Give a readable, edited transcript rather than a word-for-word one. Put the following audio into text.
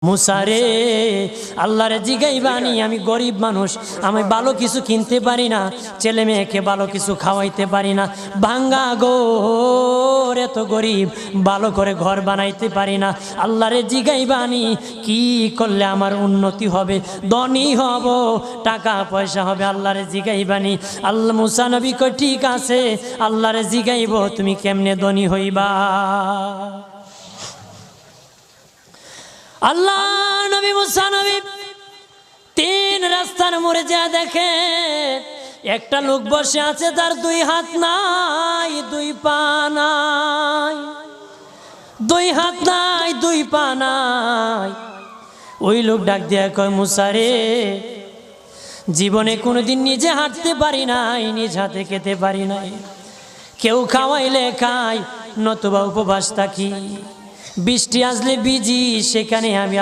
মুসারে আল্লাহরে জিগাইবানি, আমি গরিব মানুষ, আমি ভালো কিছু কিনতে পারি না, ছেলে মেয়েকে ভালো কিছু খাওয়াইতে পারি না, ভাঙ্গা ঘর, এত গরিব, ভালো করে ঘর বানাইতে পারি না। আল্লাহরে জিগাইবানি কি করলে আমার উন্নতি হবে, ধনী হব, টাকা পয়সা হবে। আল্লাহরে জিগাইবানি। আল্লাহ মুসা নবী কই ঠিক আছে, আল্লাহরে জিগাইব তুমি কেমনে ধনী হইবা। আল্লাহ নবী মুসা নবী তিন রাস্তার মোড়ে যা দেখে একটা লোক বসে আছে, তার দুই হাত নাই, দুই পা নাই, দুই হাত নাই, দুই পা নাই। ওই লোক ডাক দিয়া কয়, মুসা রে, জীবনে কোনোদিন নিজে হাঁটতে পারি নাই, নিজ হাতে খেতে পারি নাই, কেউ খাওয়াইলে খাই, নতুবা উপবাস থাকি, বৃষ্টি আসলে ভিজি, সেখানে আমি